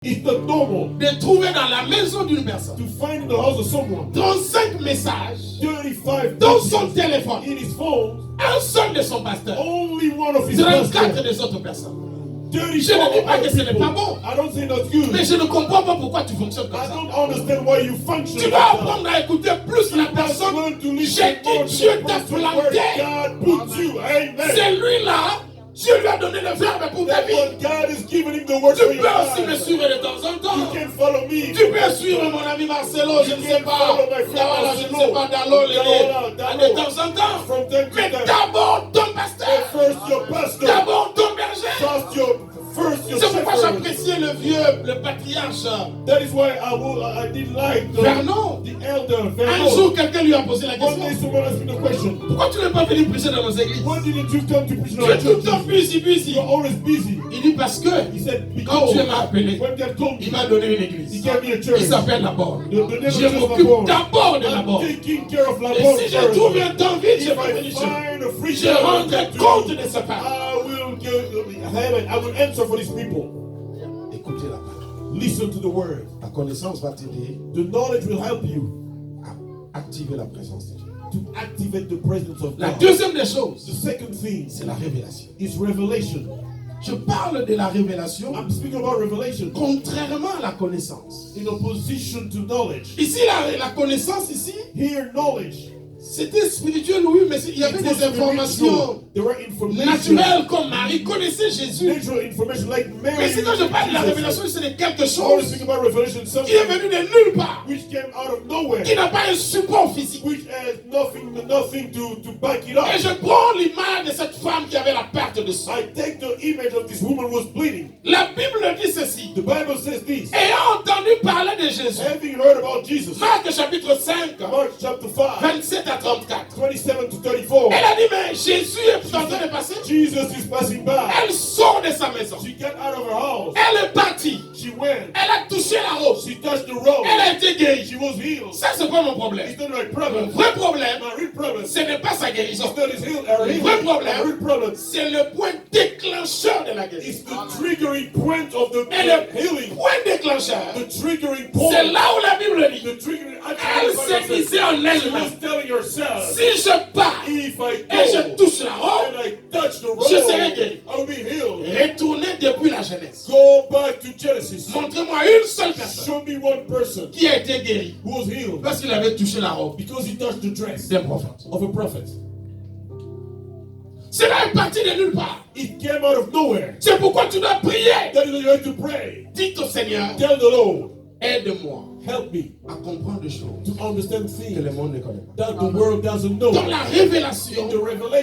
It's not normal de trouver dans la maison d'une personne to find in the house of someone 35 messages 35 dans son messages téléphone. in his phone, Un seul de son pasteur. only one of his 34 pastors. des autres personnes. 34 Je ne dis pas que other ce n'est people. pas bon. I don't say that's good. Mais je ne comprends pas pourquoi tu fonctionnes comme I ça. don't understand why you function Tu like dois that. apprendre à écouter plus la personne Learn to chez listen more qui to Dieu the t'a person where planté. God put you. Amen. C'est lui-là, Dieu lui a donné le verbe pour ta That's vie. what God is giving him the word Tu for your peux aussi me life. suivre de temps en You temps. can follow me. Tu peux suivre mon ami Marcelo, je ne sais pas. Voilà, je ne sais pas, Dalo, de temps en temps. From time to Mais time. d'abord ton pasteur. First your pastor. D'abord ton berger. First your C'est pourquoi shepherd. j'appréciais le vieux, le patriarche That is why I did like Vernon. the elder Un Vernon. jour, quelqu'un lui a posé la One day question. someone asked me the question. Pourquoi tu n'es pas venu prêcher dans nos églises? Why didn't you come to preach in Tu our es tout le temps church? busy. You're always busy. Il dit parce que He said, quand because Dieu m'a appelé, when God told il me, m'a donné une he église. gave me a church. Il s'appelle Labor. The name of Je church is m'occupe Labor. d'abord de I'm Labor. taking care of Et Labor si je first. trouve un temps vide, je If vais I venir chez vous. find a free Je time rendrai to compte do, de ce pas. I will answer for these people. Écoutez la parole. Listen to the word. La connaissance va t'aider The knowledge will help you à activer la présence de Dieu. to activate the presence of La God. deuxième des The choses, second thing c'est la révélation. is revelation. Je parle de la révélation I'm speaking about revelation contrairement à la connaissance. in opposition to knowledge. Ici, la connaissance, ici, Here, knowledge. c'était spirituel, oui, mais il y avait It was des informations spiritual. There were information. naturelles comme Marie connaissait Jésus. Natural information like Mary. Mais si quand je parle de la Jesus. révélation, c'est de quelque I want to chose speak about revelation, qui est something venu de nulle part, which came out of nowhere, qui n'a pas un support physique. which has nothing to back it up. Et je prends l'image de cette femme qui avait la perte de sang. I take the image of this woman who was bleeding. La Bible dit ceci. The Bible says this. Ayant entendu parler de Jésus, Having heard about Jesus, Marc chapitre 5, Mark chapter 5, 27 à 34. 27 to 34. Elle a dit, mais Jésus est en train de passer. Jesus is passing by. Elle sort de sa maison. She got out of her house. Elle est partie. She went. Elle a touché la robe. She touched the road. Elle a été guérie. She was healed. Ça, c'est pas mon problème. It's not my Mon problem. vrai problème, My real problem. ce n'est pas sa guérison. It's not his healed. Our Le healing. vrai My problème, real problem. c'est le point déclencheur de la guérison. It's the triggering point of the Et le healing. point déclencheur, The triggering c'est point. là où la Bible dit, The triggering elle s'est disait en She elle-même, was telling herself, si je pars if I et je go touche la robe, and I touch the je road, serai guéri. I'll be healed. Retournez depuis la jeunesse. Go back to Genesis. Montrez-moi une seule personne Show me one person qui a été guérie who was healed parce qu'il avait touché la robe because he touched the dress d'un prophète. of a prophet. Cela est parti de nulle part. It came out of nowhere. C'est pourquoi tu dois prier. That is why you have to pray. Dites au Seigneur, Tell the Lord, aide-moi help me à comprendre des choses to understand que things le monde ne connaît pas. that the world doesn't know. Dans la révélation, In the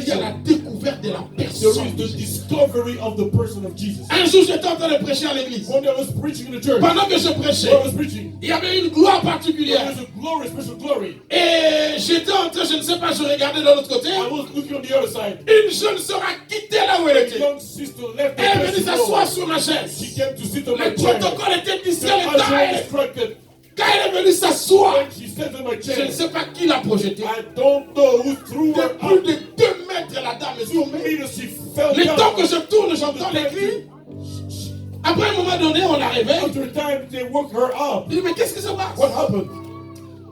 il y a la revelation, découverte de la there personne is de the Jésus. discovery of the person of Jesus. Un jour, j'étais en train de prêcher à l'église. One day I was preaching in the church. Pendant que je prêchais, When I was preaching, il y avait une gloire there particulière. was a glory, special glory. Et j'étais en train, je ne sais pas, je regardais de l'autre côté. I was looking on the other side. Une jeune sœur a quitté là où elle A était. young sister left the Elle est venue place s'asseoir to sur ma chaise. She came to sit on my Le chair. protocole était The discret. usher instructed. Quand elle est venue s'asseoir, When she sat on my je ne chair, sais pas qui l'a projetée. I don't know who threw De her plus up. de 2 mètres, la dame est tombée. Later she fell Le temps que down. je tourne, j'entends les cris. Après un moment donné, on la réveille. After a time, they woke her up. Je dis, mais qu'est-ce qui se passe? What happened?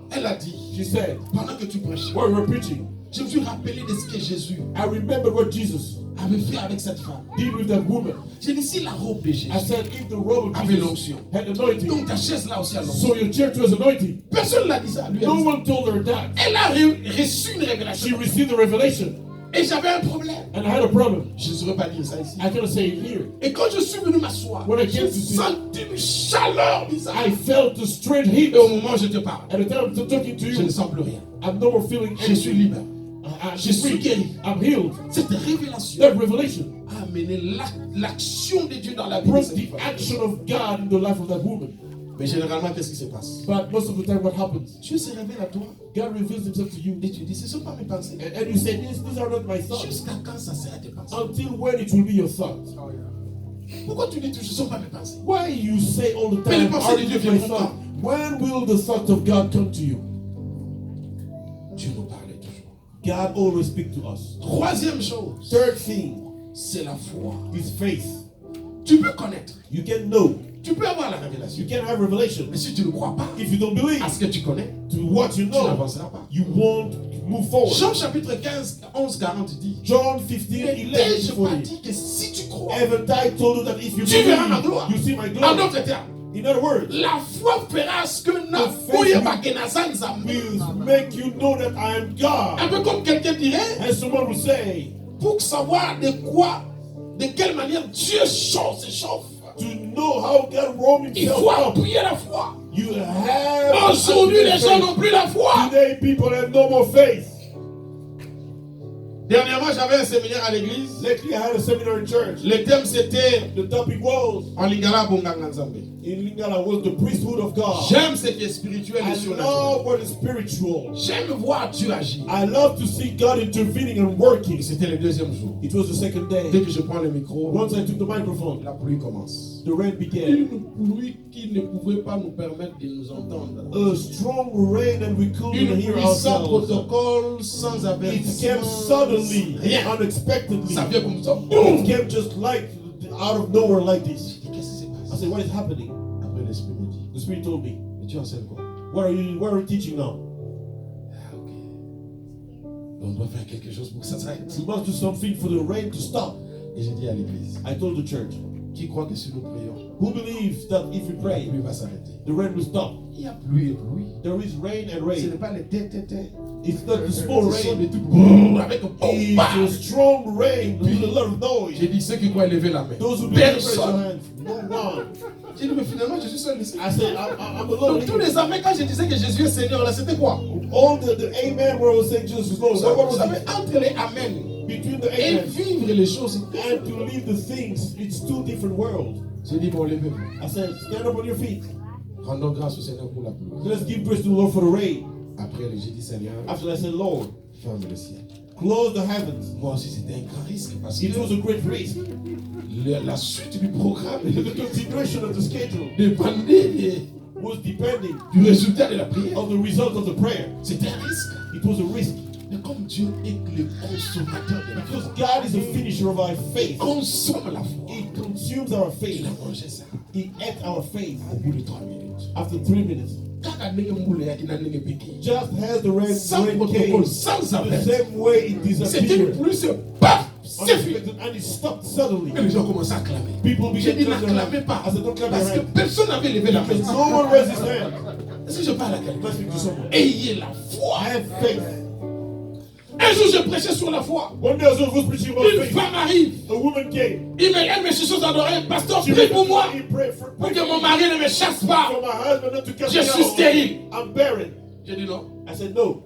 Elle a dit, She said, pendant que tu prêchais, while we were preaching, je me suis rappelé de ce que Jésus I remembered what Jesus avait fait avec cette femme. did with that woman. J'ai dit, si la robe de Jésus I said, if the robe of avait Jesus l'onction, had anointing, donc ta chaise là aussi a l'onction. so your church was anointing. Personne ne l'a dit ça. Lui, elle No dit ça. one told her that. Elle a reçu une She révélation. received the revelation, Et j'avais un problème. and I had a problem. Je ne saurais pas dire ça ici. I cannot say it here. Et quand je suis venu m'asseoir, When I came j'ai to see- senti une chaleur bizarre. I felt the straight heat. Et au moment où je te parle, At the time I'm talking to je ne you, sens plus rien. I'm no more feeling Je suis libre. Je suis guéri. I'm healed. Cette révélation That revelation a amené l'action de Dieu dans la vie de brought cette the femme. action of God in the life of that woman. Mais généralement, qu'est-ce qui se passe? But most of the time, what happens? Dieu se révèle à toi God reveals himself to you. et tu dis, ce ne sont pas mes pensées. And you say, these are not my thoughts. Jusqu'à quand ça sera tes pensées? Until when it will be your thoughts. Pourquoi tu dis toujours, ce ne sont pas mes pensées? Why you say all the Mais les time, pensées are de Dieu these my viendront thoughts? When will the thoughts of God come to you? Dieu nous parlait toujours. God always speaks to us. Troisième chose, Third thing c'est la foi. is faith. Tu peux connaître You can know Tu peux avoir la révélation. You can have revelation. Mais si tu ne crois pas If you don't believe à ce que tu connais, to what you tu know, n'avanceras pas. you won't move forward. Jean chapitre 15, 11, 40 dit, John 15, mais 11 ai-je to pas 40. dit que si tu crois, Haven't I told you that if you tu verras ma believe, gloire. you see my En glory? d'autres termes, In other words, la foi fera ce que na faith fouille Bakenazan Zambé. will make you know that I am Un God. peu comme quelqu'un dirait, And someone will say, pour savoir de quelle manière Dieu chauffe. to know how God warmed Il himself faut up, appuyer la foi. you have. Aujourd'hui, les gens n'ont plus la foi. Today, people have no more faith. Dernièrement, j'avais un séminaire à l'église. Lately, I had a seminar in church. Le thème c'était The topic was, en lingala bonganga nzambe. in Lingala, was the priesthood of God. J'aime ce qui est spirituel et I surnaturel. love what is spiritual. J'aime voir Dieu agir. I love to see God intervening and working. Et c'était le deuxième jour. It was the second Dès day. que je prends le micro, Once I took the microphone, la pluie commence. the rain began. Une pluie qui ne pouvait pas nous permettre de nous entendre. A strong rain and we couldn't Une hear pluie sans ourselves. protocole, sans It avertissement. came suddenly, Rien. unexpectedly. Ça vient comme ça. It Boum! came just like out of nowhere like this. Et qu'est-ce qui s'est I passé? said, what is happening? Après, l'esprit me dit, The Spirit told me, mais tu enseignes quoi? What are you teaching now? Ah, ok. On doit faire quelque chose pour que ça s'arrête. We must do something for the rain to stop. Et j'ai dit à l'église, I told the church, qui croit que si nous prions, who believes that if we la pray, pluie va s'arrêter? the rain will stop? Il y a pluie et pluie. There is rain and Ce n'est rain. pas les têtes. It's not the small Ce sont rain. des trucs boum, avec un It's bombard. a strong rain with a lot of noise. J'ai dit ceux qui croient lever la main. Those who believe, raise your Personne. hands. No one. J'ai dit mais finalement je suis seul ici. I said, I'm alone. Donc tous les amens quand je disais que Jésus est Seigneur là c'était quoi? All the amen where I was saying Jesus is Lord. What Vous was savez it? entre les amen Between the et amen vivre les choses. and to leave the things, it's two different worlds. J'ai dit bon levez-vous. I said, stand up on your feet. Rendons grâce au Seigneur pour la pluie. Let's give praise to the Lord for the rain. Après j'ai dit Seigneur, After I said, Lord, ferme le ciel. close the heavens. Moi aussi c'était un grand risque parce que It was a great risk. la suite du programme The continuation of the schedule dépendait was depending du résultat de la prière. on the result of the prayer. C'était un risque. It was a risk. Mais comme Dieu est le consommateur de la foi, Because God is the finisher of our il faith. consomme la foi. He consumes our Il faith. a mangé ça He ate our faith au bout de 3 minutes. after 3 minutes. Kaka ndenge mbule yake na ndenge pekee. Just as the rain Sans came, protocole, sans the appel. same way it C'était une disappeared. pluie, c'est paf, c'est fini. Unexpected, and it stopped suddenly. Et les gens commencent à acclamer. People J'ai began dit to clap their n'acclamez hands. pas. I said, don't clap Parce your que hands. personne n'avait levé la main. Because no one raised his hand. Est-ce que je parle à quelqu'un? Let's speak to someone. Ayez la foi. Have faith. Un jour, je prêchais sur la foi. One day I was preaching about Une faith. femme arrive. A woman came. Elle me chuchote dans l'oreille. Pasteur, She prie pour moi. He prayed for Pour que mon mari ne me chasse pas. for my husband not to catch Je me suis out. stérile. I'm barren. J'ai dit non. I said, no.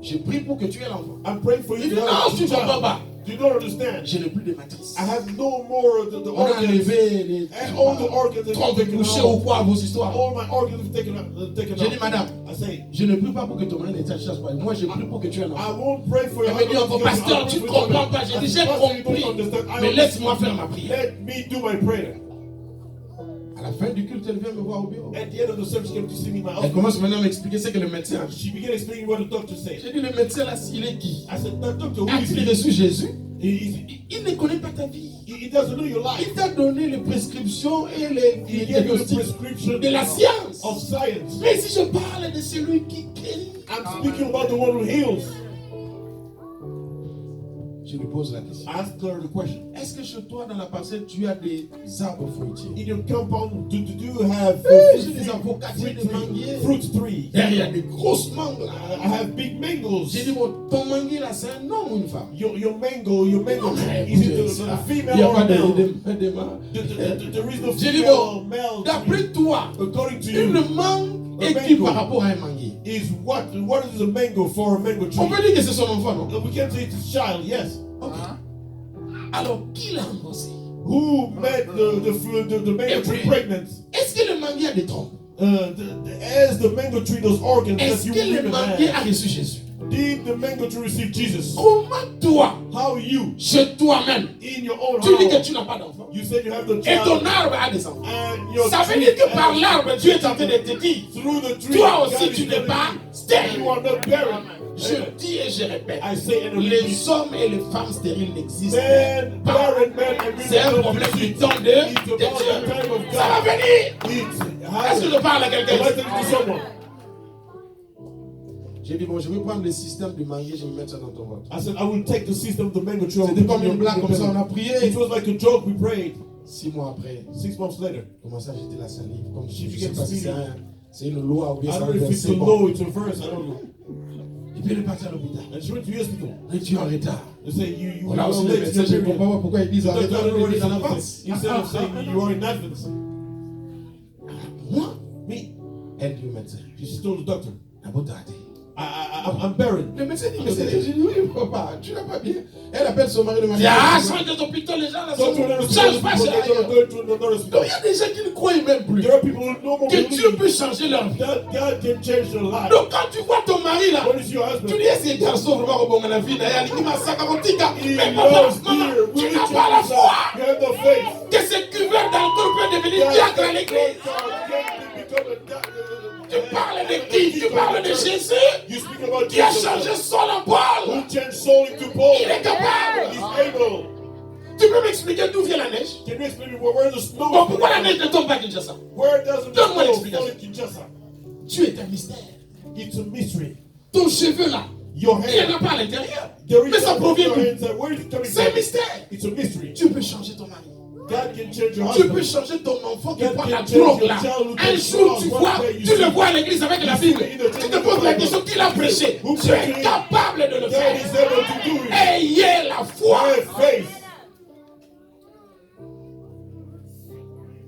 Je prie pour que tu aies l'enfant. I'm praying for you Il to dit have non, a tu ne comprends child. pas. You don't understand. Je n'ai plus de matrice. I have no more of the On a organs. enlevé les And all the organs that trompe you've taken couché ou out. quoi, vos histoires. All my organs have taken J'ai dit out. madame, I say, je ne prie pas pour que ton mari ne te chasse pas. Moi, je prie pour que tu aies I l'enfant. won't pray for you. Elle me dit encore, pasteur, tu ne comprends pas. J'ai dit, j'ai compris. Mais laisse-moi faire ma prière. Let me do my prayer. À la fin du culte, elle vient me voir au bureau. At the end of the service, she came to see me in my Elle office. commence maintenant à m'expliquer ce que le médecin a dit. She began explaining what the doctor said. J'ai dit, le médecin là, il est qui? I said, that doctor, who is As-tu he? reçu Jésus? He Il ne connaît pas ta vie. doesn't know your life. Il t'a donné les prescriptions et He les gave you the diagnostics prescription de la science. of science. Mais si je parle de celui qui guérit, I'm speaking about the one who heals. je lui pose la question. Ask her the question. Est-ce que chez toi, dans la parcelle, tu as des arbres fruitiers? In your compound, do you have J'ai des avocats, j'ai des manguiers. fruit trees? Derrière des grosses mangues là. I have big mangoes. J'ai dit, bon, ton manguier là, c'est un homme ou une femme? Your mango Ouais, is it écoutez the ça. Il female n'y a or pas a male? de There is no J'ai dit, female, bon, male. d'après toi, According to une you, mangue Un est qui mango. par rapport à un manguier? is what is a mango for a mango On tree? peut dire que c'est son enfant, non? We can say it's a child, yes. Ok. Alors, qui l'a engrossé? Who made the mango tree pregnant? Est-ce que le manguier a des trompes? As the mango tree, those organs that Est-ce you que le women manguier have, a reçu Jésus? redeemed the mango to receive Jesus. Comment toi, How you, chez toi-même, in your own tu dis que house, tu n'as pas d'enfant you said you have the et ton child, arbre a des enfants? and your Ça veut tree dire que par has- l'arbre, Dieu est en train de te dire, through the tree, toi God aussi is tu n'es telling pas you, stérile. you are not barren. Je dis et je répète, I say and I repeat, les hommes et les femmes stériles n'existent man, pas. barren men and C'est un women problème don't du exist. temps de It's Dieu. about the time of Ça va God. venir. It's Est-ce que je happening. parle à quelqu'un? Am I talking to someone? J'ai dit, bon, je vais prendre le système du manguier, je vais mettre ça dans ton ventre. I said, I will take the system of the mango tree. C'était comme une blague, comme ça, on a prié. It was like a joke, we prayed. 6 mois après, 6 months later, commence à jeter la salive. Comme She je ne sais began pas si speaking. c'est une loi ou bien I c'est un don't know if it's verset. a Bon. law, it's a verse, I don't know. Et puis elle est partie à l'hôpital. And she went to the hospital. Et tu es en retard. They say, you On a are aussi les late médecins, to je your ne comprends period. pas pourquoi ils disent en Doctor retard, already ils disent en said avance. this. Instead of saying you are in advance. Moi, Me, elle dit au médecin, she told the doctor, d'abord t'as raté. I'm barren. Le médecin dit, mais c'est j'ai dit, oui, papa, tu n'as pas bien. Elle appelle son mari de Il manière. Ah, change de hôpital, les gens là Go sont. to another Change pas, hospital. c'est ailleurs. Go to another Donc hospital. il y a des gens qui ne croient même plus There are people who no more que Dieu believe peut changer leur vie. that God can change their life. Donc quand tu vois ton mari là, What is your tu husband? dis, est-ce que garçon vraiment au bon la vie, d'ailleurs, il m'a sac à mon tika. He Mais maman, loves maman, dear. tu Will he n'as change pas la his foi life? You have no faith. que ce cuvert d'alcool peut devenir diacre à l'église. Tu parles de qui? Tu parles de Jésus You speak about qui a Jesus, changé Saul en Paul. who changed Saul into Paul. Il est capable. He's able. Tu peux m'expliquer d'où vient la neige? Can you explain where the snow Bon, is pourquoi la from? neige ne tombe pas à Kinshasa? Where doesn't the Donne-moi snow l'explication. fall in Kinshasa? Dieu est un mystère. It's a mystery. Ton cheveu là, Your il n'y en hair. a pas à l'intérieur. There is Mais ça no provient your d'où? inside. Where is it coming C'est un from? mystère. It's a mystery. Dieu peut changer ton mari. God can change your Tu peux husband. changer ton enfant qui God prend can la change drogue your là. child who Un takes jour, drugs. tu One vois, day you tu le see. vois à l'église avec la Bible. Tu te poses la question qui l'a prêché. Tu es capable de le God is faire. able to do it. Ayez la foi. Have faith.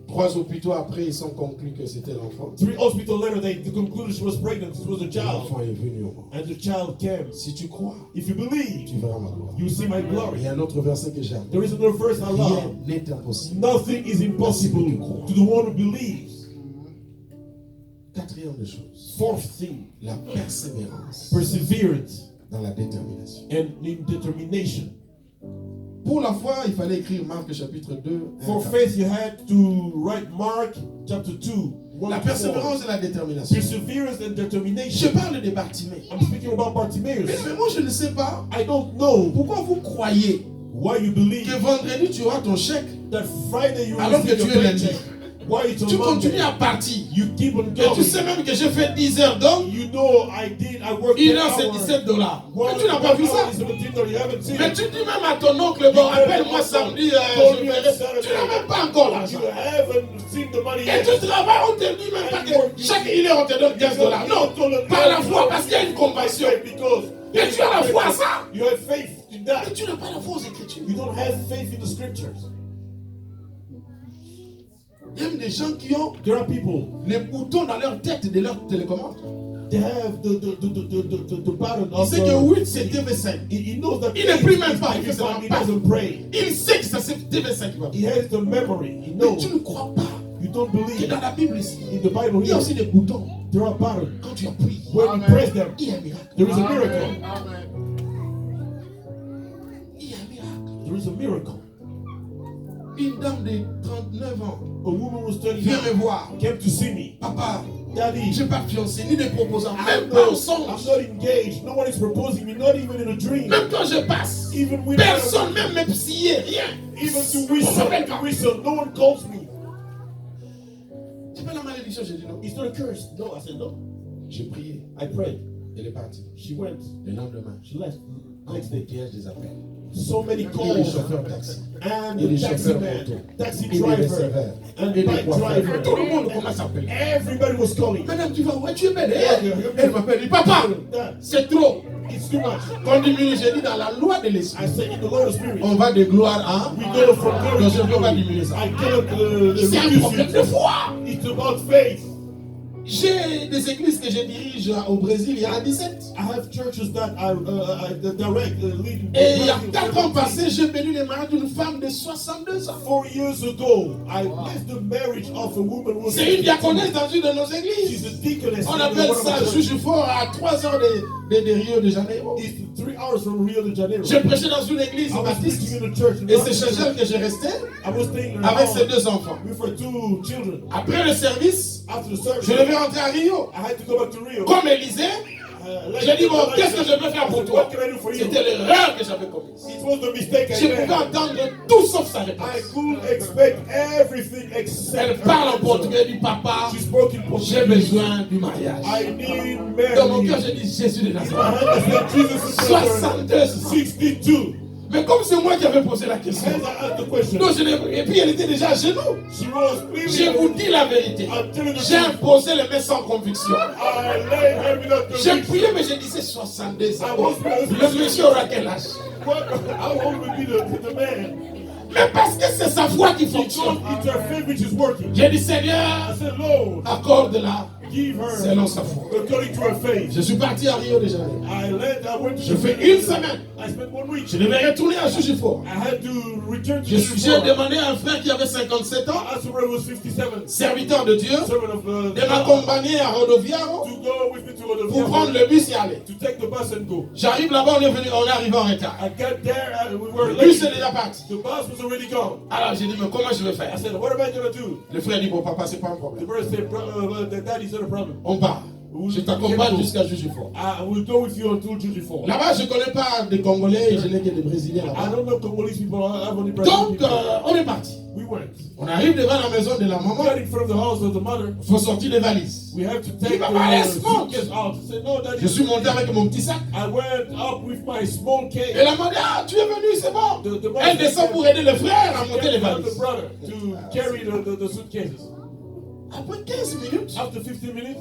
3 hôpitaux après, ils ont conclu que c'était l'enfant. 3 hospitals later, they concluded she was pregnant. It was a child. L'enfant est venu au monde. And the child came. Si tu crois, If you believe, tu verras ma gloire. you will see my Il glory. y a un autre verset que j'aime. There is another verse I Rien love. n'est impossible. Nothing is impossible to the one who believes. Quatrième des choses, 4th thing, la persévérance perseverance dans la détermination. and in determination. Pour la foi, il fallait écrire Marc chapitre 2. For faith, you had to write Mark chapter 2. La 1 to 4. persévérance et la détermination. Perseverance and Je determination. parle de Bartimée. I'm speaking about Bartimaeus. Mais moi, je ne sais pas I don't know pourquoi vous croyez why you believe que vendredi, tu auras ton chèque. that Friday you Alors receive que your tu es lundi. paycheck. Why it's Tu on continues Monday? à partir. You keep on Et tu going. sais même que j'ai fait 10 heures d'homme. You know I worked 1 an heure, c'est hour. $17. One Mais tu n'as pas vu ça. hour is $17, you haven't seen Mais it. tu dis même à ton oncle, bon, appelle-moi samedi, je verrai. Tu n'as même pas encore l'argent. You haven't seen the money Et yet. tu travailles, on te dit même pas que chaque 1 heure, on te donne $15. Non, par la foi, parce qu'il y a une compassion. Because Et tu as la foi à ça. you have faith in that. Mais tu n'as pas la foi aux Écritures. You don't have faith in the scriptures. Il y a même des gens qui ont There are people, les boutons dans leur tête de leur télécommande. they have the pattern Il of sait que 8 c'est TV5. he knows that Il ne prie même pas, il fait he ça. doesn't pray. Il sait que ça c'est TV5 qui va. He has the memory. He Mais knows. tu ne crois pas You don't que believe. dans la Bible ici, In the Bible il y a here, aussi des boutons. there are patterns. Quand tu as pris, When you press them, il y a un miracle. there is a miracle. Il y a un miracle. There is a miracle. Une dame de 39 ans A woman was 30 vient me voir. came to see me. Papa, Daddy, je n'ai pas de fiancé ni de proposant. I'm Même pas au not songe. engaged. No one is proposing me, not even in a dream. Même quand je passe, Even with personne même me psier, rien. even to s'appelle pas. whistle, no one calls me. C'est pas la malédiction, j'ai dit non. It's not a curse. No, I said no. J'ai prié, I prayed. elle est partie. She went. Le lendemain, She left. next day, piège des appels. So many Et les calls. chauffeurs taxi. And Et les the taxi chauffeurs man, moto. taxi Et les driver, receveurs. and Et les bike coiffeurs. driver. Tout le monde commence à appeler. Everybody was calling. Madame, tu vas où? Tu es belle. Yeah, Elle m'appelle, dit, papa, Dad, c'est trop. it's too much. On diminue, j'ai dit dans la loi de l'esprit. I said in the Lord of Spirit. On va de gloire à. We go from glory Non, to je ne peux pas glory. diminuer ça. I cannot C'est un reduce problème de it. foi. It's about faith. J'ai des églises que je dirige au Brésil, il y en a 17. I have churches that I direct, lead. Et il y a 4 ans passés, j'ai béni le mariage d'une femme de 62 ans. 4 years ago, I blessed the marriage of a woman who was. C'est une diaconesse dans une de nos She's églises. a deaconess. On appelle ça juge fort à 3 heures de Rio de Janeiro. It's 3 hours from Rio de Janeiro. J'ai prêché dans une église I was baptiste. preaching in a church in Et c'est chez Rochester. elle que je restais I was staying in avec her ses house 2 enfants. with her 2 children. Après le service, After the service, je devais rentrer à Rio. I had to go back to Rio. Comme Élisée, j'ai dit, bon, qu'est-ce que je peux faire pour toi? C'était l'erreur que j'avais commise. It was the mistake Je I pouvais made. entendre tout sauf sa I réponse. could expect everything Elle except parle en her answer. portugais du papa. She spoke in J'ai Portuguese. besoin du mariage. I need Dans mon cœur, marriage. j'ai dit Jésus de I Nazareth. said, Jesus is the 62. 62. Mais comme c'est moi qui avais posé la question, As I asked the question, donc et puis elle était déjà à genoux. she was Je vous dis la vérité. I'm telling the J'ai truth. imposé les mains sans conviction. I lay her without J'ai conviction. prié, mais j'ai dit c'est 62 ans. Le monsieur aura quel âge? What? How old would be the man? Mais parce que c'est sa foi qui Because fonctionne. it's her faith which is working. J'ai dit I Seigneur, said, Lord, accorde-la give her selon sa foi. according to her faith. Je suis parti à Rio de Janeiro. I went to Je fais une semaine. I spent 1 week. Je devais retourner à Jujifort. I had to return to J'ai Jerusalem. demandé à un frère qui avait 57 ans, I asked who was 57, serviteur de Dieu, servant of de m'accompagner à Rodoviaro to go with me to pour prendre the le bus et aller. to take the bus and go. J'arrive là-bas, on est arrivé en retard. I got there and we were Le bus est late. déjà parti. The bus was already gone. Alors j'ai dit, mais comment je vais faire? I said, what am I gonna do? Le frère dit, bon papa, c'est pas un The problème. brother said, Daddy's not a problem. On part. Je t'accompagne jusqu'à Jujifort. I will go with you until Jujifort. Là-bas, je ne connais pas des Congolais et je n'ai que des Brésiliens I là-bas. don't know Congolese people. I have only Brazilian Donc, people. on est parti. We went. On arrive devant la maison de la We maman. got in front of the house of the mother. Il faut sortir les valises. We have to take Papa, laisse, the monte. suitcase out. I said, no, Daddy. Je suis monté avec mon petit sac. I went up with my small cake. Et la maman dit, ah, tu es venu, c'est bon. The Elle descend pour aider le frère à monter les the valises. brother to carry the suitcases. Après 15 minutes, After 15 minutes,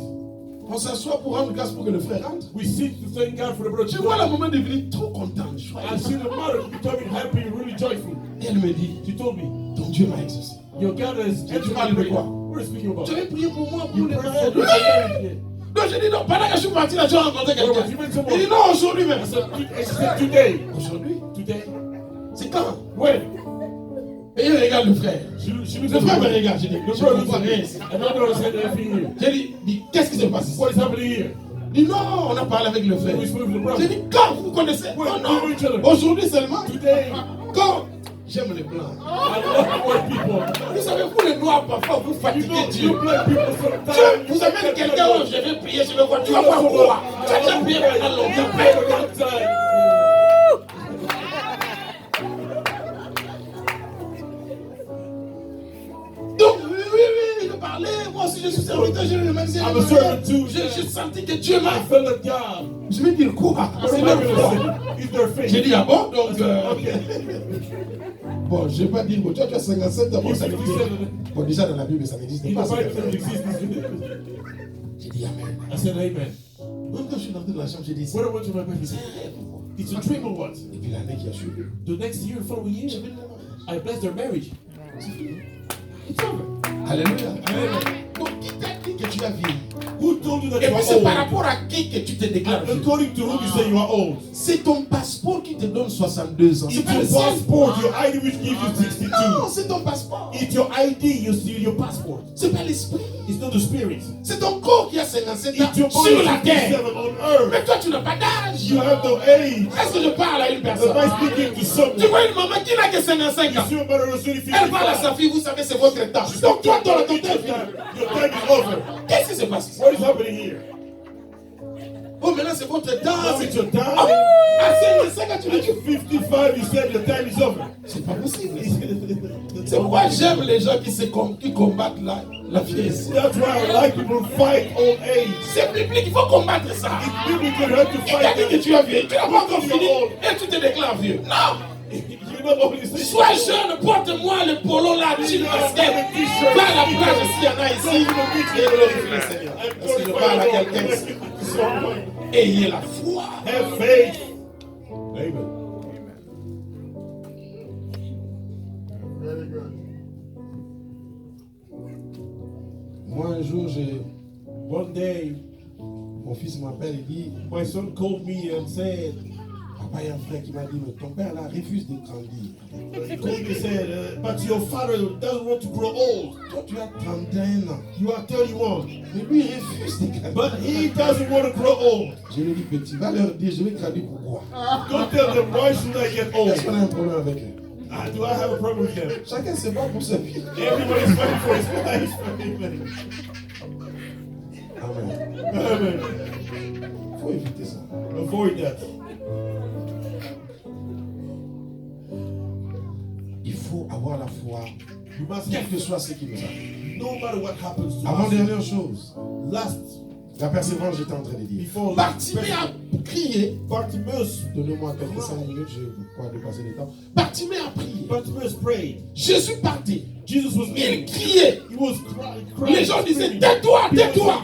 on s'assoit pour rendre grâce pour que le frère rentre. we sit to thank God for the brother. Je vois la maman devenir trop contente. I joyeuse. see the mother becoming happy, really joyful. Et elle me dit, She told me, ton Dieu m'a exaucé. your God has Et tu parles de quoi? What are you speaking about? Tu avais prié pour moi, You pour les prayed mariages. for me for marriage. Donc j'ai dit, non, pendant que je suis parti là, tu as rencontré quelqu'un. Ouais, ouais, Il dit, non, aujourd'hui même. I said, today. Aujourd'hui? Today. C'est quand? When? Et il regarde le frère. She Le looks frère at me me. regarde. J'ai dit, The je brother comprends looks rien at ici. me. I don't understand anything here. J'ai dit, qu'est-ce qui se passe? What is happening here? Il dit, non, on a parlé avec le frère. We spoke with the J'ai brother. dit, quand vous connaissez? Ouais, Non, we know each other. non. Aujourd'hui seulement. Today. Quand? J'aime les blancs. I love white people. Vous savez, vous les noirs, parfois, vous You fatiguez know, Dieu. you black people sometimes. Dieu vous amène quelqu'un où je vais prier, je vais voir, tu vas voir quoi? Tu as déjà prié pendant longtemps. Donc, oui, il parlait. Moi aussi, je suis serviteur, je le même I'm a servant too. J'ai senti que Dieu m'a. I felt like God. Je vais dire quoi? What C'est am I leur going foi. to say? It's their faith. J'ai dit, ah bon? Donc, Okay. bon, je ne vais pas dire, bon, toi, tu as 57 ans, bon, ça You n'existe 57. pas. Bon, déjà, dans la Bible, ça n'existe In pas. the ça. Bible, it exists. J'ai dit, amen. I said, Amen. Même quand je suis rentré dans la chambre, j'ai dit, When I went to my bed, he said, it's a dream or what? et puis l'année qui a suivi, The next year, the following year, j'ai venu le mariage. I blessed their marriage. It's over. Alléluia. Donc, qui t'a dit que tu as vieilli? Who told you that Et you puis, are c'est par old? rapport à qui que tu te déclares vieux? According to whom you say you are old. C'est ton passeport qui te donne 62 ans. C'est It's pas le your sien. passport, your ID which gives you 62. Non, c'est ton passeport. It's your ID, your passport. C'est pas l'esprit. It's not the spirit. C'est ton corps qui a 57 ans It's your body sur la terre. 57 on earth. Mais toi, tu n'as pas d'âge. You have no age. Est-ce que je parle à une Am personne? I speaking to Tu someone? vois une maman qui n'a que 55 You ans. see a mother who's only Elle parle à sa 55. fille, vous savez, c'est votre temps. Donc toi, ton temps est fini. Your time is over. Qu'est-ce qui se passe? What is happening here? Oh, maintenant c'est votre temps. Now it's your time. À 55 ans, tu me At dis, 55, you said your time is over. c'est pas possible. C'est pourquoi j'aime les gens qui combattent la vieillesse. That's why I like people who fight old age. C'est biblique, il faut combattre ça. It's biblical, you have to Il t'a fight dit que them. tu as vieilli, tu n'as pas encore fini et tu te déclares vieux. Non! You're not only saying Sois jeune, porte-moi le polo là, jean basket. Va à la plage s'il y en a ici. Et glorifie le Seigneur. Parce que je parle à quelqu'un ici. Ayez la foi. Have faith. Amen. Moi, un jour, One day, mon fils m'appelle et dit, my son called me and said, papa, il y a un frère qui m'a dit, mais ton père là refuse de grandir. he called me and said, but your father doesn't want to grow old. Toi, tu as 31 ans. You are 31. Mais lui, il refuse de grandir. But he doesn't want to grow old. Je lui ai dit, petit, va leur dire, je vais grandir pourquoi? Don't tell them, why should I get old? Est-ce qu'on a un problème avec eux? Do I have a problem with them? Chacun se bat pour sa vie. Everybody's fighting for his life. Amen. Amen. Amen. Il faut éviter ça. Avoid that. Il faut avoir la foi, You must quel have, que soit ce qui nous arrive. no matter what happens to us. Avant-dernière chose, Last, la persévérance, j'étais en train de dire. before Bartimée a crié. Bartimaeus, Donnez-moi quelques 5 minutes, je vais pas dépasser le temps. Bartimée a prié. Bartimaeus prayed. Jésus partait. Jesus was Il kneeling. criait. He was crying. Les gens disaient, screaming. tais-toi, People tais-toi.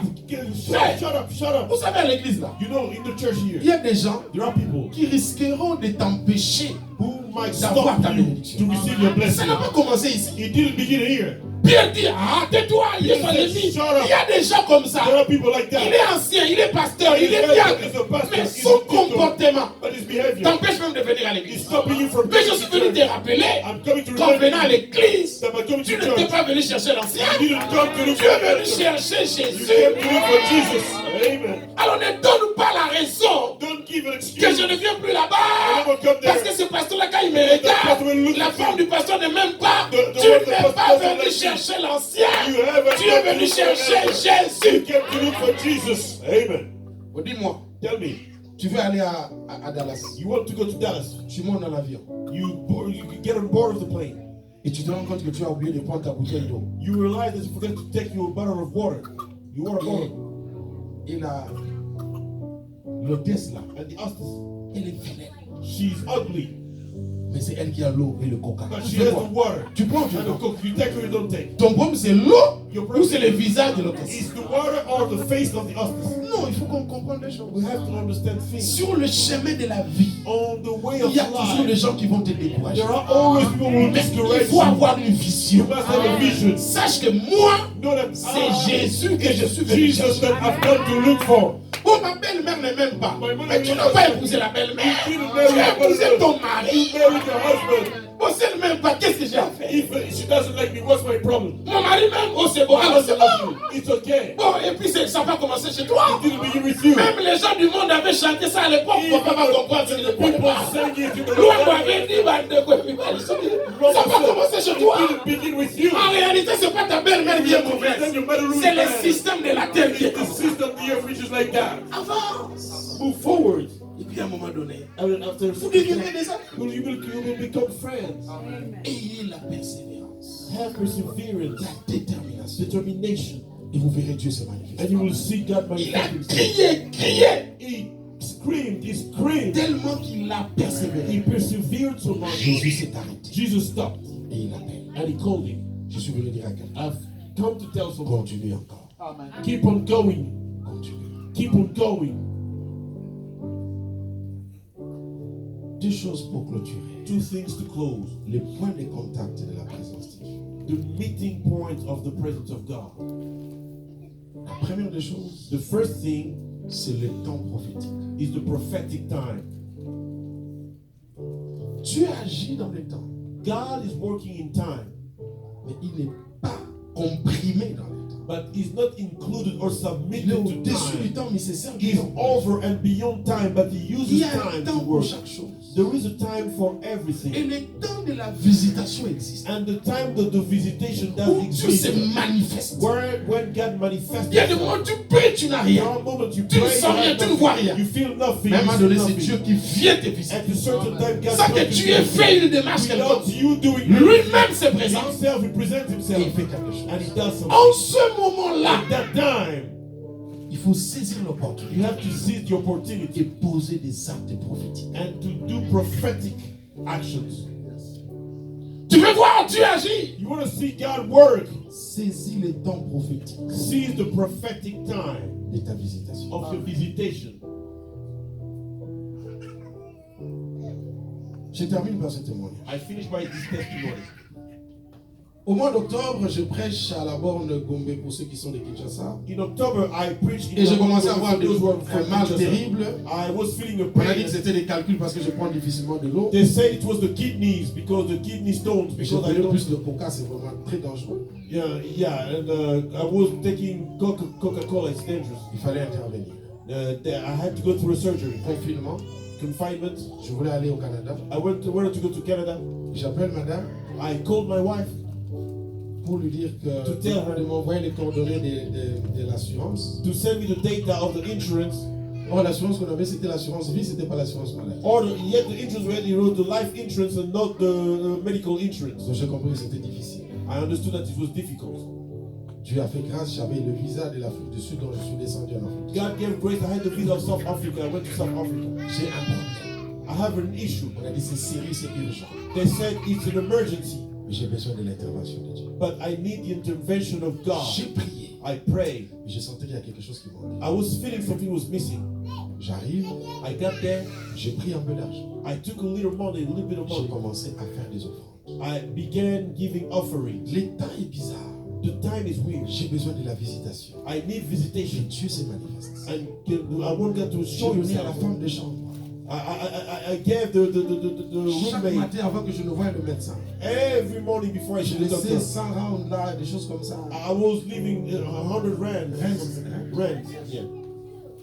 said, Shut up, shut up. Vous savez, à l'église là, You know, in the church il here, y a des gens there are people qui risqueront de t'empêcher who might d'avoir stop ta you bénédiction. to receive your Ça blessing. n'a pas commencé ici. It didn't begin here. Pierre dit, ah, tais-toi, il est il y a des gens comme ça. There are people like Il that. est ancien, il est pasteur, il est bien. Mais son comportement But his behavior t'empêche même de venir à is l'église. stopping you from Mais je suis venu te rappeler I'm coming to qu'en remind venant à you l'église, that by coming tu to ne t'es church, pas venu chercher l'ancien. you didn't come to look Tu es for venu the chercher You Jésus. came to look for Jesus. Amen. Alors ne donne pas la raison Don't give an que excuse. je ne viens plus I là-bas. never come Parce there. que ce pasteur-là, quand il me regarde, la femme du pasteur n'est même pas. Tu n'es pas venu chercher l'ancien. You haven't Tu es come to venu look for chercher Jesus. You Jésus. came to look for Jesus. Amen. Oh, dis-moi, Tell me, tu veux aller à Dallas. you want to go to Dallas. Tu montes dans l'avion You get on board of the plane. et tu te rends compte que tu as oublié de prendre ta bouteille d'eau. You realize that you forgot to take your bottle of water. Your water bottle. Et l'hôtesse là, And the hostess, elle est vilaine. she's ugly. Mais c'est elle qui a l'eau et le coca. But Tu she fais has quoi? the water. Tu prends, tu And the prends. coke. You take or you don't take. Ton problème c'est l'eau Your ou c'est problem le visage de l'hôtesse? is the water or the face of the hostess. Non, il faut qu'on comprenne les We choses. have to understand things. Sur le chemin de la vie, On the way of il y a toujours des life, gens qui vont te décourager. there are always people who will Mais discourage il faut you. avoir une vision. You must have a vision. Sache que moi, Know that c'est Jésus que je suis venu Jesus chercher. that I've come to look for. Oh, ma belle-mère ne m'aime pas. Mais tu n'as pas épousé la belle-mère. Tu as épousé ton mari. You married your husband. Oh, si elle ne m'aime pas, qu'est-ce que j'ai à faire? If she doesn't like me, what's my problem? Mon mari m'aime. Oh, c'est bon. My Alors, c'est husband loves bon. you. It's okay. Bon, et puis ça n'a pas commencé chez toi. It didn't begin with you. Même les gens du monde avaient chanté ça à l'époque. Mon papa va comprendre ce que je People comprends pas. sang it in the Loin m'avait dit, bande de quoi, puis bah, ça n'a pas commencé chez toi. It didn't begin with you. En réalité, ce n'est pas ta belle-mère qui est mauvaise. C'est le système de la terre qui est The system the earth which is like that. avance. Move forward. Et puis à un moment donné, And after vous deviendrez des amis. you will become friends. Ayez la persévérance, Have perseverance, la détermination. determination, Et vous verrez Dieu se manifester. and you will see God Il a manifest himself. crié. He screamed, Tellement qu'il a he persévéré. persevered so much. Jésus s'est arrêté. Jesus stopped Et il appelle. and he called him. Je suis venu dire à quelqu'un. I've come to tell someone, Continue encore. keep on going, Continue. keep on going. Deux choses pour clôturer. Two things to close. Le point de contact de la présence de Dieu. The meeting point of the presence of God. La première des choses, The first thing c'est le temps prophétique. is the prophetic time. Dieu agit dans le temps, God is working in time, mais il n'est pas comprimé dans le temps. but is not included or Il est submitted to au-dessus du time. temps, mais c'est ça qui He's over and beyond time, but he Il uses y a un time temps to pour work. chaque chose. There is a time for Et everything. le temps de la visitation existe. And the time that the visitation does Où Dieu se exist, manifeste. when God manifests Il y a des himself, moments où tu pries, tu n'as there rien. are moments you Tu ne pray, sens rien, tu ne vois rien. you feel nothing, Mais à un you moment see donné, c'est nothing. Dieu qui vient te visiter. At a certain time, God Sans que comes to tu you. aies fait une démarche Without quelconque. you doing Lui-même se présente himself, he presents et il himself, fait quelque chose. and he does something. En ce moment-là, At that time, il faut saisir l'opportunité you have to seize the et opportunity poser des actes prophétiques. and to do prophetic actions. Tu veux voir Dieu agir? You want to see God work, Saisis le temps prophétique seize the prophetic time de ta visitation. of your visitation. Je termine par ce témoignage. I finish by this testimony. Au mois d'octobre, je prêche à la borne Gombe pour ceux qui sont de Kinshasa. In October, I preached. Et j'ai commencé à avoir un mal terrible. I was feeling a On a dit pain. que c'était des calculs parce que je prends difficilement de l'eau. They said it was the kidneys because the kidney stones. J'ai Because I pris don't. plus de coca, c'est vraiment très dangereux. Yeah, and I was taking Coca-Cola. It's dangerous. Il fallait intervenir. I had to go through a surgery. Confinement. Confinement. Je voulais aller au Canada. I wanted to go to Canada. J'appelle madame I called my wife pour lui dire To tell her. de m'envoyer les coordonnées de l'assurance. to send me the data of the insurance. Or, l'assurance qu'on avait, c'était l'assurance vie, c'était pas l'assurance maladie. Or yet the insurance we had, you know, the life insurance and not the medical insurance. Donc j'ai compris que c'était difficile. I understood that it was difficult. Dieu a fait grâce, j'avais le visa de l'Afrique du Sud, donc je suis descendu en Afrique. God gave grace. I had the visa of South Africa. I went to South Africa. J'ai un problème. I have an issue. On a dit c'est sérieux, c'est urgent. They said it's an emergency, Mais j'ai besoin de l'intervention de Dieu. but I need the intervention of God. J'ai prié. I prayed. Mais je sentais qu'il y a quelque chose qui manquait. I was feeling something was missing. J'arrive, I got there. j'ai pris un peu d'argent. I took a little money, a little bit of J'ai money. commencé à faire des offrandes. I began giving offerings. L'état est bizarre. The time is weird. J'ai besoin de la visitation. I need Et visitation. Dieu se manifeste. And I want God to J'ai show donné à la himself. femme de chambre. I gave the Chaque roommate matin avant que je ne voie le médecin. every morning before I Je should the laissais doctor. 100 rounds là, des choses comme ça. I was leaving 100 rand. Rand. Yeah.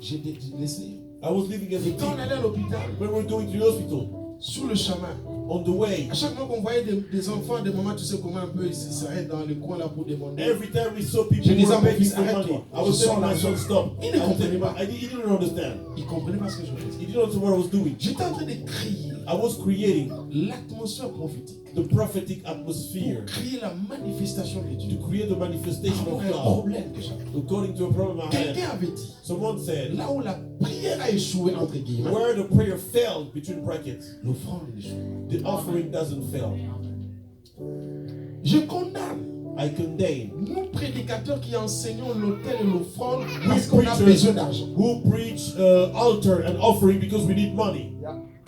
J'ai laissé. I was living as a Et quand on teen. allait à l'hôpital, When we were going to the hospital, sur le chemin, on the way, à chaque fois qu'on voyait des enfants, des mamans, tu sais comment un peu ils s'arrêtent dans le coin là pour demander. every time we saw people Je who disais à were mon begging fils, for money, arrête-toi. I was Je sors telling my l'argent. son, stop. Il ne comprenait pas. He didn't understand. Ils comprenaient pas ce que je faisais. He didn't understand what I was doing. J'étais en train de crier I was creating l'atmosphère prophétique the prophetic atmosphere pour créer la manifestation de to Dieu. create the manifestation Pour of un God. problème que j'avais. According to a problem I had, Quelqu'un avait dit, someone said, là où la prière a échoué, entre guillemets, where the prayer failed, between brackets, l'offrande échoue. the offering doesn't fail. Je condamne I condemn nous prédicateurs qui enseignons l'autel et l'offrande we parce qu'on a preachers besoin d'argent. who preach altar and offering because we need money.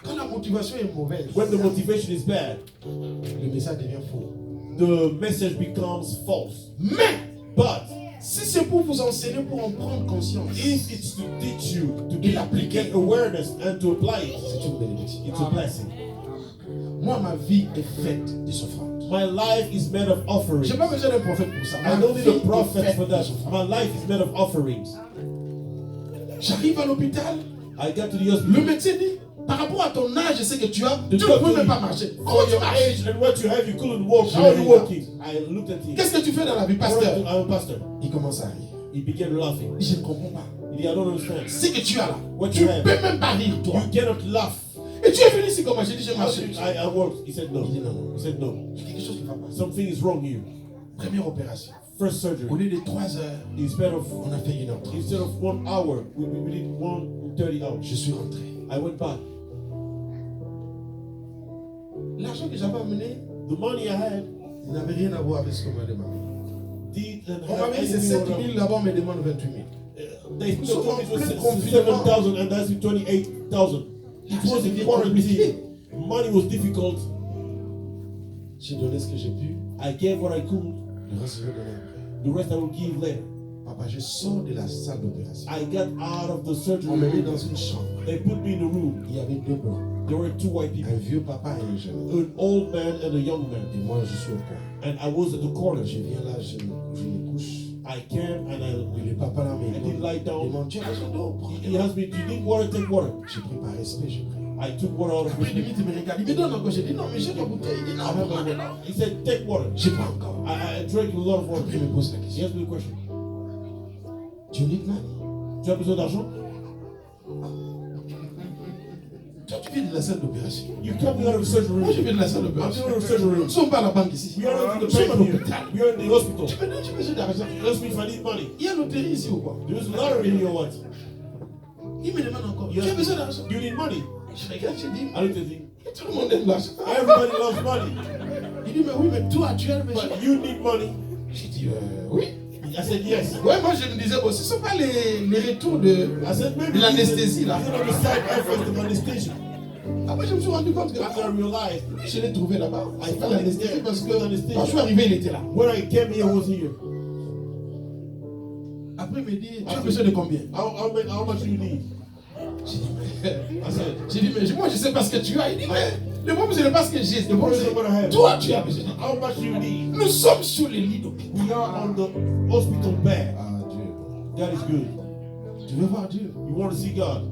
Quand la motivation est mauvaise, When the motivation is bad, le message devient faux. the message becomes false. Mais But si c'est pour vous enseigner, pour en prendre conscience, if it's to teach you to Et l'appliquer. get awareness and to apply it, c'est une bénédiction. it's a blessing. Moi, ma vie est faite des offrandes. My life is made of offerings. Je n'ai pas besoin d'un prophète pour ça. I Ma don't vie need a est prophet faite for des that. offrandes. My life is made of offerings. J'arrive à l'hôpital, I got to the le hospital. médecin dit, par rapport à ton âge, je sais que tu as, The tu ne doctor peux même dit, pas marcher. For Comment tu your marches? age and what you have, you couldn't walk. Je How are l'ai you dit. walking? I looked at him. Qu'est-ce que tu fais dans la vie, I'm pasteur? a pastor. Il commence à rire. He began laughing. Je ne comprends pas. He said, I don't understand. C'est que tu as là. What Tu you ne have. peux même pas rire, toi. You cannot laugh. Et tu es venu ici comment? J'ai dit, je How marche. did I worked? He said no. Il dit non, non. He said no. Il y a quelque chose qui va pas. Something is wrong here. Première opération. First Au surgery. lieu de 3 heures, Instead of on a fait 1h30. 1 hour, we did 1:30 hours. Je suis rentré. I went back. L'argent que j'avais amené, The money I had il n'avait rien à voir avec ce qu'on m'a demandé. didn't On have m'avait dit c'est anything 7 on 000, là-bas on me demande 28 000. They Nous told sommes me it en was plein confinement. 7,000 and that's 28,000. It was L'argent in devient quarantine. compliqué. Money was difficult. J'ai donné ce que j'ai pu, I gave what I could. le reste je vais donner après. The rest I will give later. Papa, je sors de la salle d'opération. I got out of the surgery On me met room. dans une chambre. They put me in a room. Il y avait 2 blancs. There were 2 white people, Un vieux papa et un jeune homme. an old man and a young man. Et moi, je suis au coin. And I was at the corner. Je viens là, je me couche. I came and Et le papa là, I didn't lie il down. demande, tu as besoin d'eau? Prends de He l'eau. asked me, do you need water? Take water. J'ai pris par respect, j'ai pris. I took water out of Après, his limite, il me regarde. Il me donne encore. J'ai dit non, mais j'ai ma bouteille. Il dit non, prends de l'eau. He said, take water. J'ai pas encore. I drank a lot of water. Après, il me pose la He question. asked me the question. Tu need money? Tu as besoin d'argent? Toi, tu viens de la salle d'opération. You coming out of the surgery Moi, je room. viens de la salle I'm d'opération. coming out of the surgery Nous room. ne sommes pas à la banque ici. We are not in the Nous sommes à bank here. l'hôpital. We are in the hospital. Tu me donnes, tu besoin d'argent. Ask me if I need money. Il y a loterie ici ou quoi? There's a lottery here or what? Il me demande encore. Yes. Tu as besoin d'argent? Do you need money? Je regarde, je dis, I looked at him. tout le monde aime l'argent. Everybody loves money. Il dit, mais oui, mais toi, tu as besoin. But you need money. J'ai dit, oui. I said yes. Ouais, moi je me disais, bon, ce ne sont pas les retours de I said maybe l'anesthésie là. I said on the side effects of anesthesia. Après, je me suis rendu compte que After I realized, je l'ai trouvé là-bas. I Pas found it l'anesthésie there. parce que Anesthesia. quand je suis arrivé, il était là. when I came here, was here. Après, il me dit, tu as besoin de combien? How much do you need? J'ai dit, mais moi, je sais pas ce que tu as. Il dit, mais le problème, ce n'est pas ce que j'ai. Le problème, c'est toi, tu as besoin. How much do you need? Nous sommes sur les lits d'hôpital. We are on the hospital bed. Ah, Dieu. God is good. Tu veux voir Dieu? You want to see God?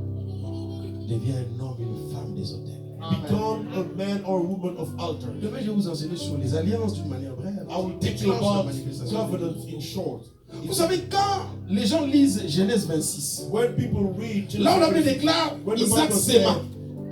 Deviens un homme, une femme des hôtels. Become a man or a woman of altar. Demain, je vais vous enseigner sur les alliances d'une manière brève. I will teach you Déclenche la about manifestation. covenants in short. Vous savez, quand les gens lisent Genèse 26, When people read là on la Bible Genesis, déclare when the Isaac Bible s'aima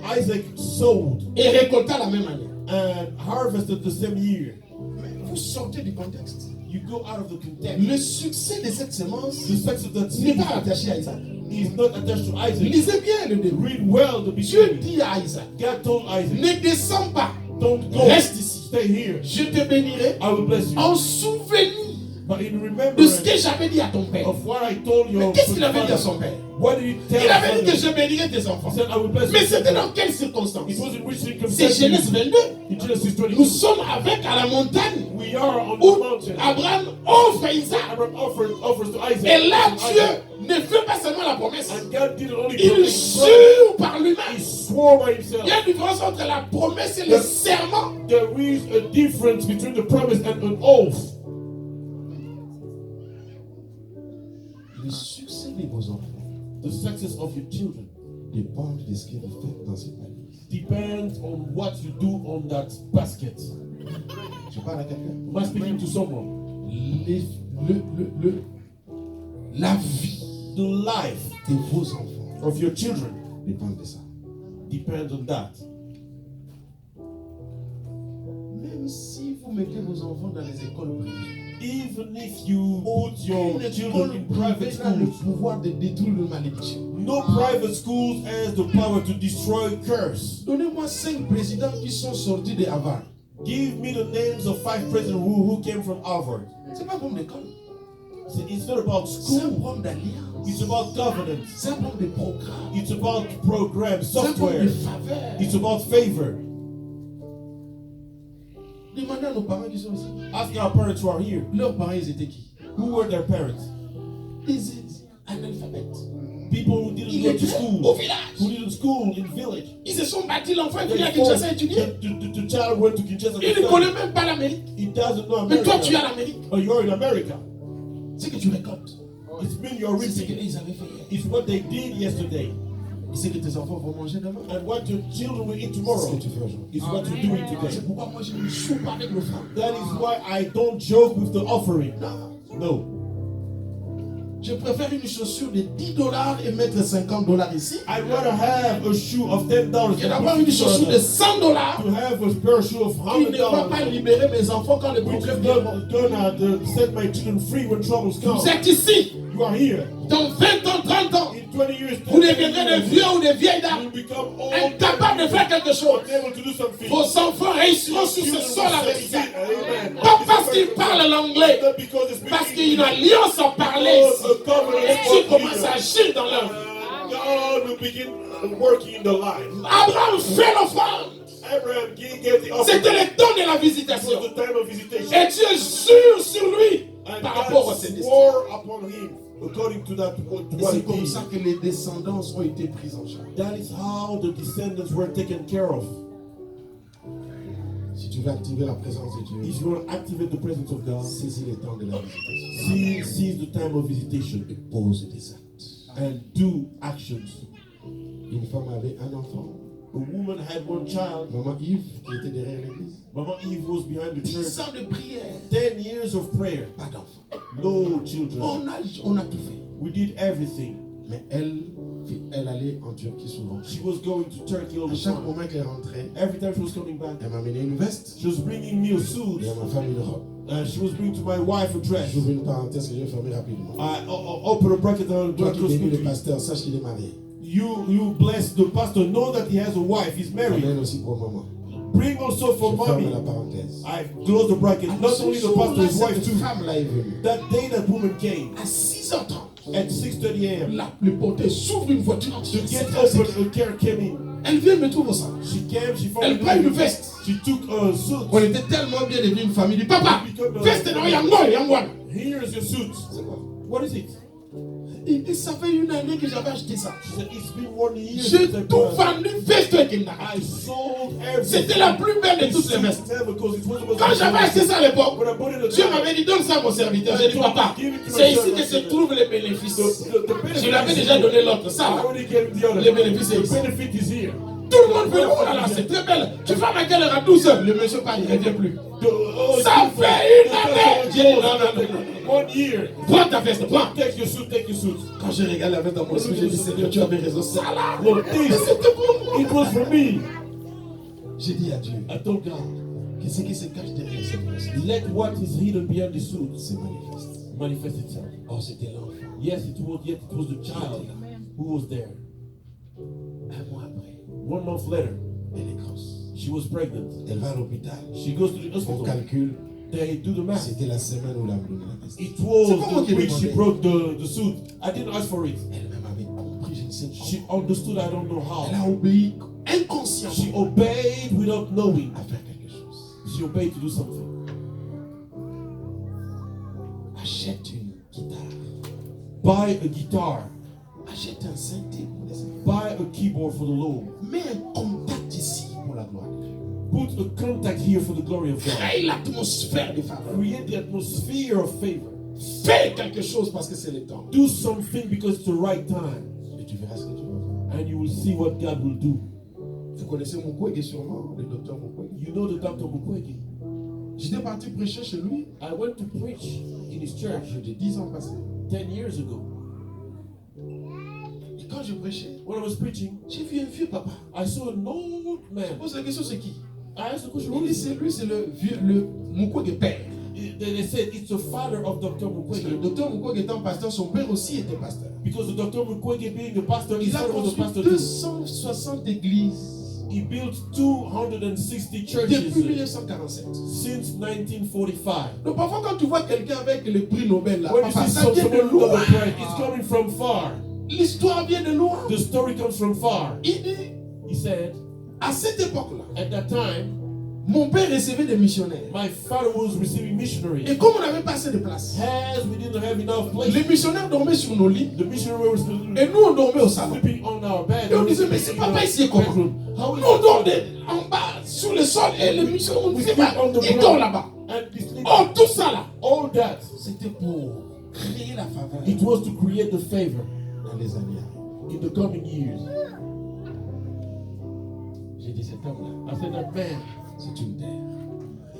said Isaac sowed et récolta la même année. and harvested the same year, Mais vous sortez du contexte. you go out of the context. Le succès de cette semence The sex of that n'est seed pas attaché à Isaac. is not attached to Isaac. Lisez bien le début. Read well the Dieu beginning. dit à Isaac, God told Isaac, ne descends pas, don't go, reste ici. stay here. Je te bénirai I will bless you. en souvenir But in de ce remembrance que j'avais dit à ton père. of what I told Mais your qu'est-ce qu'il avait dit à son father, père? what did he tell Il avait dit que father? je bénirais tes enfants. He said, I will bless Mais you. c'était dans quelles circonstances? It was in which C'est circumstances? Genèse 22. In Genesis Nous 22. sommes avec à la montagne We are on où the mountain. Abraham offre Isaac. Abraham offers to Isaac. Et là, Isaac. Dieu ne fait pas seulement la promesse. And God didn't only Il promise, jure par he lui-même. swore by himself. Il y a une différence entre la promesse et le serment. There is a difference between the promise and an oath. Le succès de vos enfants The success of your children dépend de ce que vous faites dans ces paniers. depends on what you do on that basket. Je parle à quelqu'un. Am I speaking to someone? La vie The life de vos enfants of your children dépend de ça. depends on that. Même si vous mettez vos enfants dans les écoles privées, Even if you put your aucune children école in private privée n'a le schools, pouvoir de détruire le malédiction. no private schools has the power to destroy curse. Donnez-moi 5 présidents qui sont sortis de Harvard. Give me the names of 5 presidents who came from Harvard. C'est pas un problème d'école. It's not about C'est un school. problème d'alliance. It's about governance. C'est un problème de programme. It's about programs, C'est un problème software. de faveur. It's about favor. Demandez à nos parents qui sont ici. Ask our parents who are here. Leurs parents, ils étaient qui? Who were their parents? Des analphabètes. People who didn't Ils go to étaient au school. village. Who didn't school in village. Ils se sont bâtis, l'enfant est venu à Kinshasa étudier. The child went to Kinshasa. Il ne connaît même pas l'Amérique. He doesn't know Mais toi, tu es America. à l'Amérique. But you're in America. C'est que tu récoltes. It's been your C'est ce reaping. qu'ils avaient fait hier. It's what they did yesterday. Et c'est que tes enfants vont manger demain. And what your children will eat C'est ce tomorrow que tu fais aujourd'hui. is what you're doing today. C'est pourquoi moi je ne joue pas avec le franc. That is why I don't joke with the offering. No. Je préfère une chaussure de $10 et mettre $50 ici. I'd rather have a shoe of $10 Que d'avoir une chaussure de $100 to have a pair of shoe of qui ne va pas $100. libérer mes enfants quand le Which problème is vient. gonna set my children free when troubles come. Vous êtes ici. You are here. Dans 20 ans, 30 ans, In 20 years, vous deviendrez des vieux ou des vieilles you dames will become old, incapables de faire quelque chose. unable to do something. Vos enfants réussiront sur ce Children sol will américain. succeed. Amen. Pas parce qu'ils parlent l'anglais, Not because they speak parce qu'il y a une English. alliance en parler ici. Et Dieu commence à agir dans leur vie. God will begin working in the life. Abraham fait l'offrande. Abraham gave the offering. C'était le temps de la It was visitation. the time of visitation. Et Dieu jure sur lui And par rapport à God ses destin. swore upon him according to that what Et he c'est comme did. ça que les descendants ont été pris en charge. That is how the descendants were taken care of. Si tu veux activer la présence de Dieu, If you want to activate the presence of God, saisis le temps de la visitation. seize the time of visitation Et pose des actes. and do actions. Une femme avait un enfant. A woman had one child. Maman Yves, qui était derrière l'église. Mama Eve was behind the 10 church. ans de prière. 10 years of prayer. Pas d'enfant. No children. On a tout fait. We did everything. Mais elle allait en Turquie souvent. She was going to Turkey all À the chaque time. moment qu'elle rentrait, Every time she was coming back, elle m'a amené une veste. she was bringing me a suit. Et à ma femme une robe. She was bringing to my wife a dress. J'ouvre une parenthèse que je vais fermer rapidement. I open a bracket and Toi I'm qui going to bénis speak le to you. pasteur, sache qu'il est marié. You bless the pastor. Know that he has a wife. He's married. Amen aussi pour maman. Bring also for Je ferme mommy. la parenthèse. I close the bracket. Not only the pastor, his wife cette too. femme-là est venue. That day that woman came À 6h30, at 6:30 a.m. le porteur s'ouvre une voiture The entière. gate opened, a car came in. Elle vient me trouver ça. She came, she found Elle prend une me. veste. She took a suit. On était tellement bien devenus une famille. Papa, veste non, Yangon. Here is your suit. What is it? Et ça fait une année que j'avais acheté ça. She said, it's been 1 year. J'ai tout vendu, veste et Kenda. I sold everything. C'était la plus belle de toutes les vestes. Quand j'avais acheté ça à l'époque, Dieu m'avait dit donne ça à mon serviteur. J'ai dit papa, c'est ici que se trouvent les bénéfices. Je lui avais déjà donné l'autre. Ça, les bénéfices c'est ici. Tout le monde fait oh là là, c'est très belle. Tu vas à quelle heure? À 12h. Le monsieur pas, il ne revient plus. Ça fait une année. J'ai dit non. 1 year. Prends ta veste, prends. Take your suit, take your suit. Quand j'ai regardé la veste dans mon esprit, j'ai dit Seigneur, tu avais raison. Ça là, Lord, c'était pour moi. it was for me. J'ai dit à Dieu, I told God, qu'est-ce qui se cache derrière cette veste? let what is hidden behind the suit Se manifeste. manifest itself. Oh, c'était l'enfant. Yes, it was the child who was there. Un mois après, 1 month later, elle est grosse. she was pregnant. Elle va à l'hôpital. She goes to the On hospital. calcule. They do the math. C'était la semaine où la donné la veste. It C'est pas moi was qui the ai week she demandé. brought the suit. I didn't ask for it. Elle-même avait compris, je ne sais pas. She understood, I don't know Elle how. a obéi She inconsciemment obeyed without knowing. à faire quelque chose. She obeyed to do something. Achète une guitare. Buy a guitar. Achète un synthé pour les enfants. Buy a keyboard for the Lord. Mets un contact ici pour la gloire de Dieu. Put a contact here for the glory of God. Crée l'atmosphère de faveur. Create the atmosphere of favor. Fais quelque chose parce que c'est le temps. Do something because it's the right time. Et tu verras ce que Dieu va faire. And you will see what God will do. Vous connaissez Mukwege sûrement, le docteur Mukwege. You know the Dr. Mukwege. J'étais parti prêcher chez lui. I went to preach in his church Plus de 10 ans passés. 10 years ago. Et quand je prêchais, When I was preaching, j'ai vu un vieux papa. I saw an old Je man. pose la question, c'est qui? I asked the question, On who dit is c'est lui, c'est le vieux, le Mukwege père. They said it's the father of Dr. Parce que le Mukwege. docteur Mukwege étant pasteur, son père aussi était pasteur. Because the Dr. Mukwege being the pastor, his Il a father was a construit pastor too. 260 églises He built 260 depuis churches 1947. since 1945. Donc parfois quand tu vois quelqu'un avec le prix Nobel là, When you papa, see ça vient de someone with loin. a prize, it's coming from far. L'histoire vient de loin. The story comes from far. Il dit, He said, à cette époque-là, at that time, mon père recevait des missionnaires. my father was receiving missionaries. Et comme on n'avait pas assez de place, As we didn't have enough place, les missionnaires dormaient sur nos lits. the missionary was Et nous, on dormait au salon. sleeping on our bed. Et on disait, mais c'est papa ici est comment? How Nous, is on dormait en bas, sur le sol. Et les missionnaires, on disait, bah, ils dorment là-bas. And this sleep, Oh, tout ça là, all that, c'était pour créer la faveur it was to create the favor dans les années à venir. in the coming years. J'ai dit, cet homme-là, I said that man, c'est une terre.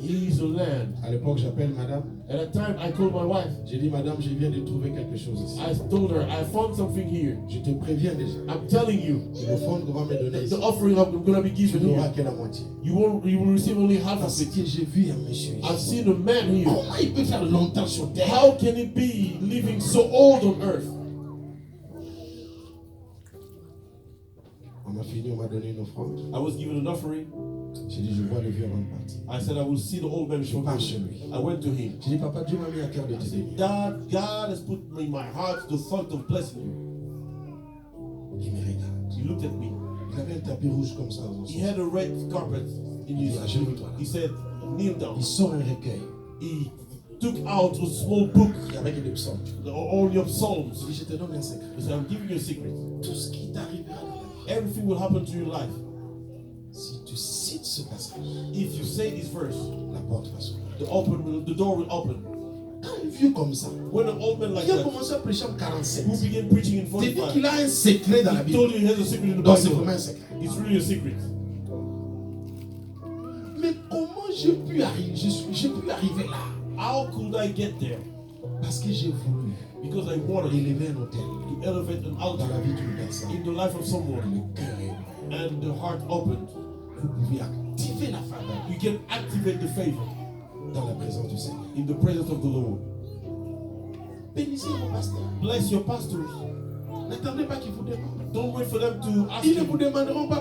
he is a land. À l'époque, j'appelle madame. At that time, I told my wife, J'ai dit, madame, je viens de trouver quelque chose ici. I told her, I found something here. Je te préviens déjà. I'm telling you, L'offrande qu'on va me donner ici, the offering I'm going to be tu given n'auras here, que la moitié. you will receive only half of Parce it. que j'ai vu un monsieur I've ici. seen a man here. Comment il peut faire longtemps sur terre? How can it be living so old on earth? On m'a fini, on m'a donné une offrande. I was given an offering. J'ai dit, je vois le vieux avant de partir. I said, I will see the old man Je before pars going. chez lui. I went to him. J'ai dit, papa, Dieu m'a mis à cœur de I te said, bénir. God has put in my heart the thought of blessing you. Il me regarde. He looked at me. Il avait un tapis rouge comme ça. Dans He son... had a red carpet in his. He said, kneel down. Il sort un recueil He took out a small book, avec des psaumes. all your Il psalms. dit, je te donne un secret. He said, I'm giving you a secret. Tout ce qui t'arrivera dans la vie, Everything will happen to your life. si tu cites ce passage, If you say this verse, la porte va s'ouvrir. the door will open. Quand un vieux comme ça, When an old man like il a that, commencé à prêcher en 47. who began preaching in J'ai dit 45, qu'il a un secret dans la he told Bible. you he has a secret in the Donc c'est vraiment Bible. un secret. It's really a secret. Mais comment j'ai pu arriver là? How could I get there? Parce que j'ai voulu Because I wanted élever un hôtel to elevate an dans altar la vie d'une personne. in the life of someone, Le cœur est ouvert. and the heart opened. Vous pouvez activer la faveur You can activate the favor dans la présence du Seigneur. in the presence of the Lord. Bénissez vos pasteurs. Bless your pastors. N'attendez pas qu'ils vous demandent. Don't wait for them to ask Ils ne you. vous demanderont pas